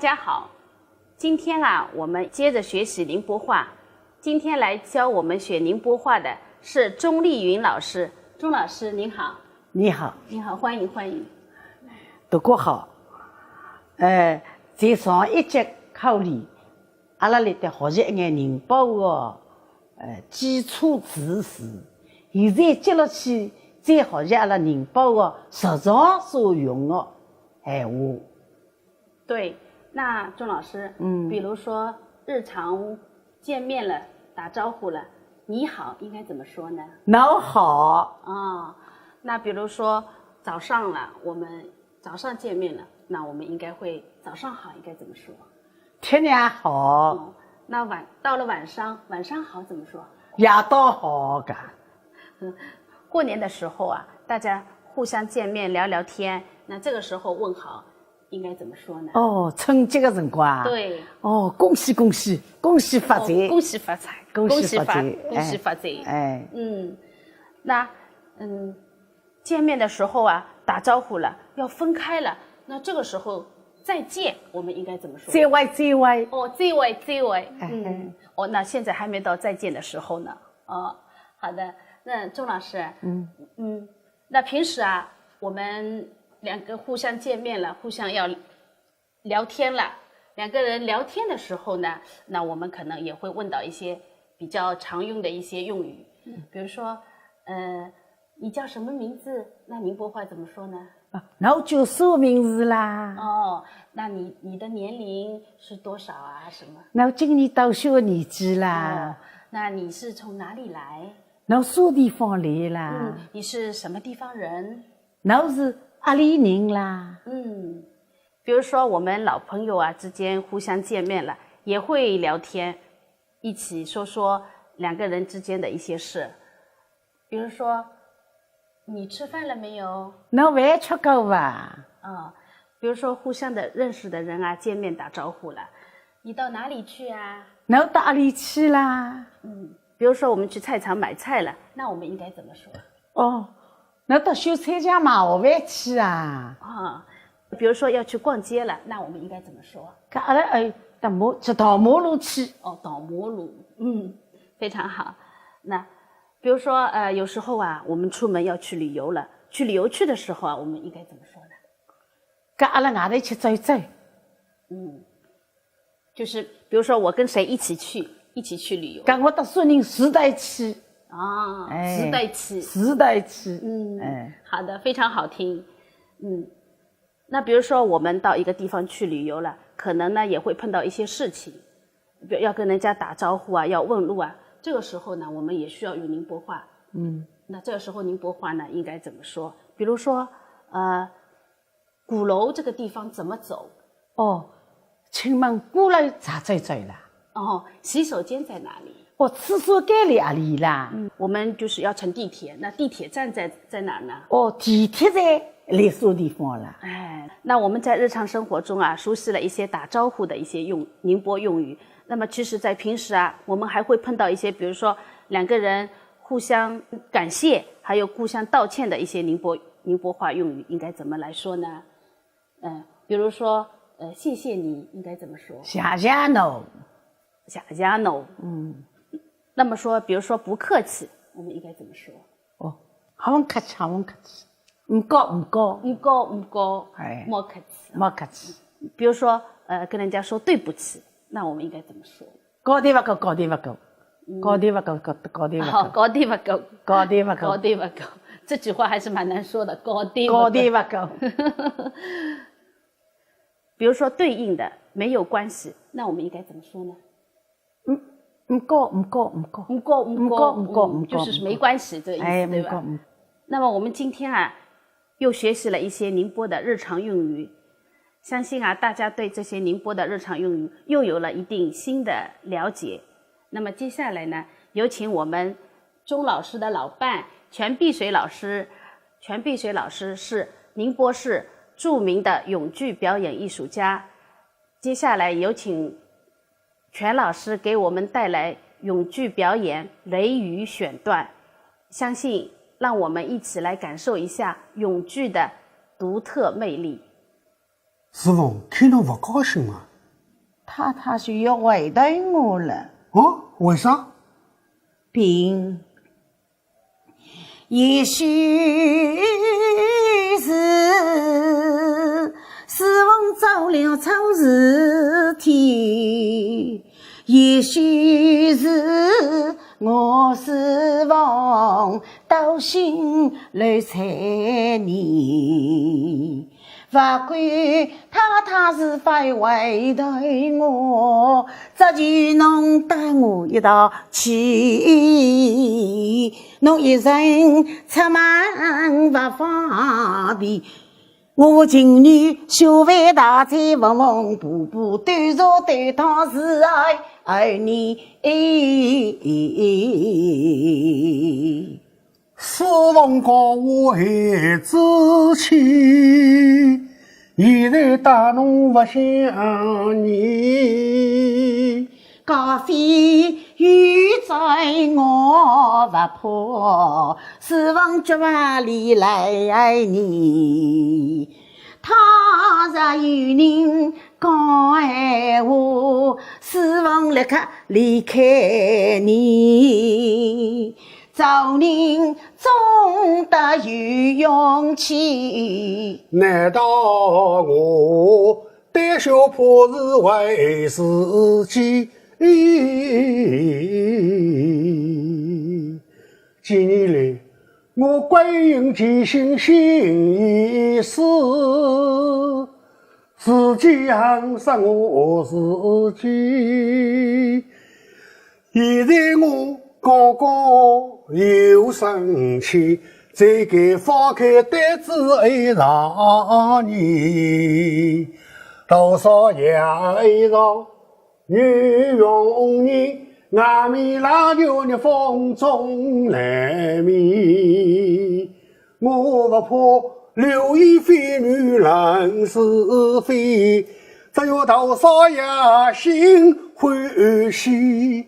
家好，今天我们接着学习宁波话。今天来教我们学宁波话的是钟丽云老师。钟老师您好。你好。你好，欢迎欢迎。大家好。在上一节课里，阿拉来得学习一眼宁波的基础知识。现在接落去再学习阿拉宁波的日常所用的闲话。对，那钟老师，比如说日常见面了，打招呼了，你好应该怎么说呢？你好。那比如说早上了，我们早上见面了，那我们应该会早上好应该怎么说？天亮好。那到了晚上好怎么说？夜到好噶。过年的时候大家互相见面聊聊天，那这个时候问好应该怎么说呢？春节的辰光。对。恭喜恭喜，恭喜发财。恭喜发财，恭喜发财，恭喜发财。那见面的时候打招呼了，要分开了，那这个时候再见我们应该怎么说？再会再会。再会。那现在还没到再见的时候呢。好的。那钟老师，那平时我们两个互相见面了，互相要聊天了，两个人聊天的时候呢，那我们可能也会问到一些比较常用的一些用语，比如说你叫什么名字？那宁波话怎么说呢？我叫啥名字啦？那你的年龄是多少什么？我今年多少年纪啦？那你是从哪里来？我啥地方来啦？你是什么地方人？我是阿里人啦。比如说我们老朋友之间互相见面了，也会聊天，一起说说两个人之间的一些事。比如说，你吃饭了没有？我饭吃过吧。比如说互相的认识的人见面打招呼了，你到哪里去我到哪里去啦？比如说我们去菜场买菜了，那我们应该怎么说？我到小菜场买盒饭去比如说要去逛街了，那我们应该怎么说？阿拉去桃马路去。桃马路。非常好。那比如说有时候我们出门要去旅游了，去旅游去的时候我们应该怎么说呢？阿拉外头去走一走。就是比如说我跟谁一起去旅游。我到苏宁时代去。时代去。好的，非常好听。那比如说我们到一个地方去旅游了，可能呢也会碰到一些事情，比如要跟人家打招呼要问路这个时候呢我们也需要用宁波话。那这个时候宁波话呢应该怎么说？比如说鼓楼这个地方怎么走？请问鼓楼咋走啦？洗手间在哪里？厕所间里哪里啦？我们就是要乘地铁，那地铁站在哪呢？地铁站来啥地方啦？那我们在日常生活中熟悉了一些打招呼的一些宁波用语。那么其实在平时我们还会碰到一些，比如说两个人互相感谢还有互相道歉的一些宁波话用语，应该怎么来说呢？比如说谢谢你应该怎么说？谢谢侬。谢谢侬。那么说比如说不客气我们应该怎么说？好客气，好客气。唔高。莫客气。莫客气。比如说跟人家说对不起，那我们应该怎么说？高低不够，高低不够。高低不够，高低不够。高低不够。高低不够。高低不够。这句话还是蛮难说的，高低不够。比如说对应的没有关系，那我们应该怎么说呢？唔高，就是没关系这个意思，对吧？那么我们今天又学习了一些宁波的日常用语，相信大家对这些宁波的日常用语又有了一定新的了解。那么接下来呢，有请我们钟老师的老伴全碧水老师。全碧水老师是宁波市著名的咏剧表演艺术家。接下来有请全老师给我们带来咏剧表演《雷雨》选段，相信让我们一起来感受一下咏剧的独特魅力。是否看到不高兴吗？太太就要回答我了。哦，为啥？病，也许是师傅做了错事体，也许是我师傅到心来猜你。不管太太是否回答我，这就侬带我一道去。侬一人出门不方便，我情愿小饭大菜缝缝补补，端茶端汤是爱你。师傅教我孩子气，现在打侬不想你。高飞远在我不怕，师傅绝不离来你。他若有人讲闲话，师傅立刻离开你。做人总得有勇气。难道我胆小怕事为自己？几年来，我归隐其心，心已死，自己恨死我自己。现在我刚刚又生气，再该放开胆子爱上你。多少夜上女佣人，外面浪就逆风中来眠。我不怕流言蜚语论是非，只有多少夜心欢喜。